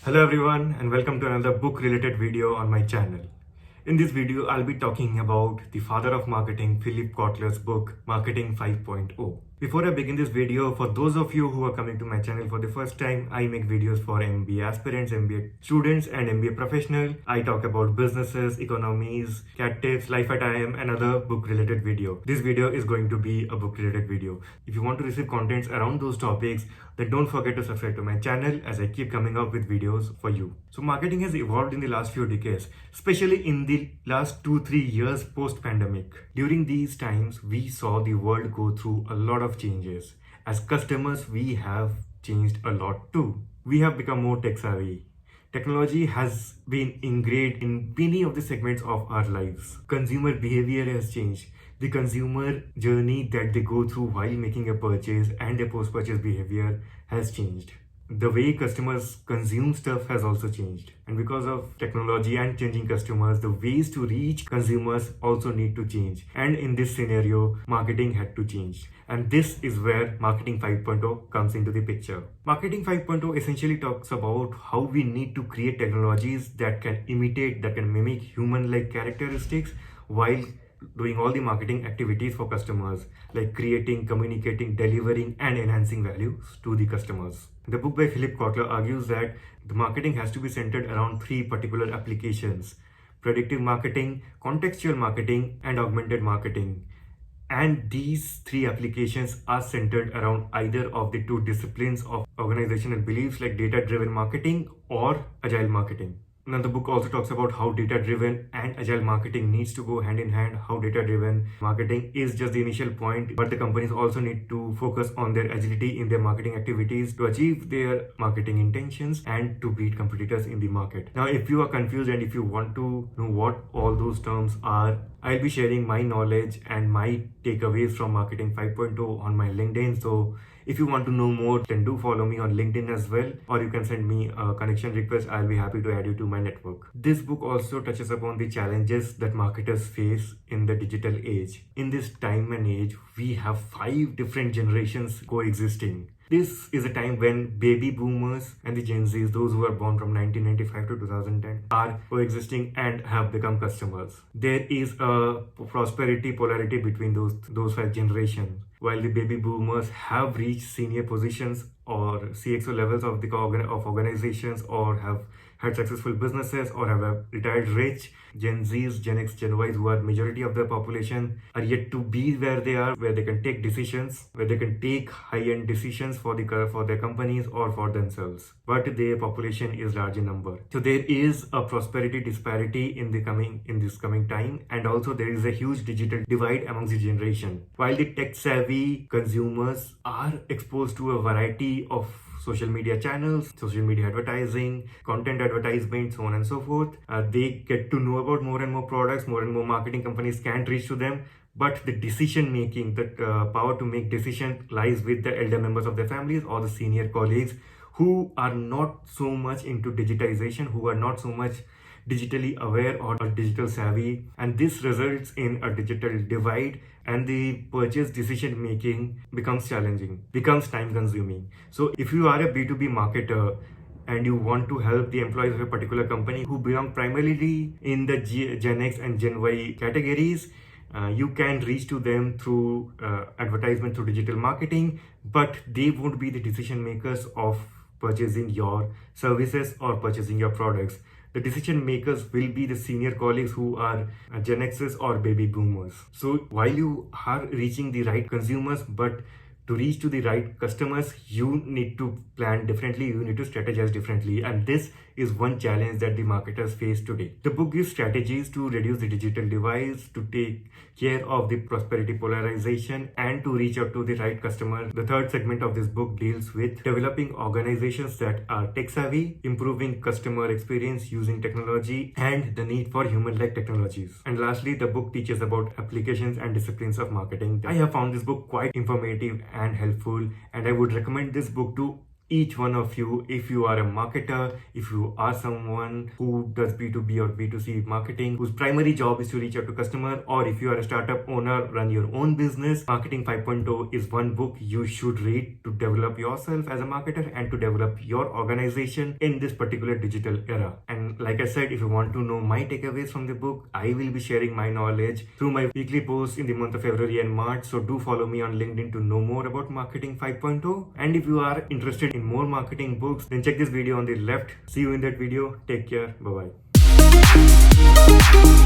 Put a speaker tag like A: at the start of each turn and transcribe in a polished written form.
A: Hello everyone and welcome to another book related video on my channel. In this video, I'll be talking about the father of marketing, Philip Kotler's book, Marketing 5.0. Before I begin this video, for those of you who are coming to my channel for the first time, I make videos for MBA aspirants, MBA students and MBA professional. I talk about businesses, economies, cat tips, life at IIM and other book related video. This video is going to be a book related video. If you want to receive contents around those topics, then don't forget to subscribe to my channel as I keep coming up with videos for you. So marketing has evolved in the last few decades, especially in the last 2-3 years post-pandemic. During these times, we saw the world go through a lot of changes. As customers, we have changed a lot too. We have become more tech savvy. Technology has been ingrained in many of the segments of our lives. Consumer behavior has changed. The consumer journey that they go through while making a purchase and their post-purchase behavior has changed. The way customers consume stuff has also changed. And because of technology and changing customers, the ways to reach consumers also need to change. And in this scenario, marketing had to change. And this is where Marketing 5.0 comes into the picture. Marketing 5.0 essentially talks about how we need to create technologies that can imitate, that can mimic human-like characteristics while doing all the marketing activities for customers, like creating, communicating, delivering, and enhancing values to the customers. The book by Philip Kotler argues that the marketing has to be centered around 3 particular applications: predictive marketing, contextual marketing, and augmented marketing. And these 3 applications are centered around either of the 2 disciplines of organizational beliefs, like data-driven marketing or agile marketing. Now, the book also talks about how data-driven and agile marketing needs to go hand in hand, how data-driven marketing is just the initial point, but the companies also need to focus on their agility in their marketing activities to achieve their marketing intentions and to beat competitors in the market. Now, if you are confused and if you want to know what all those terms are, I'll be sharing my knowledge and my takeaways from Marketing 5.0 on my LinkedIn. So if you want to know more, then do follow me on LinkedIn as well, or you can send me a connection request. I'll be happy to add you to my network. This book also touches upon the challenges that marketers face in the digital age. In this time and age, we have 5 different generations coexisting. This is a time when baby boomers and the Gen Zs, those who are born from 1995 to 2010, are coexisting and have become customers. There is a prosperity polarity between those 5 generations. While the baby boomers have reached senior positions or CXO levels of organizations, or have had successful businesses, or have retired rich, Gen Zs, Gen X, Gen Ys, who are majority of the population, are yet to be where they are, where they can take decisions, where they can take high-end decisions for their companies or for themselves. But their population is large in number. So there is a prosperity disparity in this coming time, and also there is a huge digital divide amongst the generation. While the tech-savvy consumers are exposed to a variety of social media channels, social media advertising, content advertisement, so on and so forth. They get to know about more and more products, more and more marketing companies can't reach to them. But the decision making, the power to make decisions lies with the elder members of their families or the senior colleagues who are not so much into digitization, who are not so much digitally aware or digital savvy, and this results in a digital divide, and the purchase decision making becomes challenging, becomes time consuming. So if you are a B2B marketer and you want to help the employees of a particular company who belong primarily in the Gen X and Gen Y categories, you can reach to them through advertisement, through digital marketing, but they won't be the decision makers of purchasing your services or purchasing your products. The decision makers will be the senior colleagues who are Gen X's or baby boomers. So while you are reaching the right consumers, but to reach to the right customers, you need to plan differently, you need to strategize differently. And this is one challenge that the marketers face today. The book gives strategies to reduce the digital divide, to take care of the prosperity polarization, and to reach out to the right customer. The third segment of this book deals with developing organizations that are tech savvy, improving customer experience using technology, and the need for human-like technologies. And lastly, the book teaches about applications and disciplines of marketing. I have found this book quite informative and helpful, and I would recommend this book to each one of you, if you are a marketer, if you are someone who does B2B or B2C marketing, whose primary job is to reach out to customer, or if you are a startup owner, run your own business, Marketing 5.0 is one book you should read to develop yourself as a marketer and to develop your organization in this particular digital era. And like I said, if you want to know my takeaways from the book, I will be sharing my knowledge through my weekly posts in the month of February and March. So do follow me on LinkedIn to know more about Marketing 5.0. And if you are interested in more marketing books, then check this video on the left. See you in that video. Take care. Bye bye.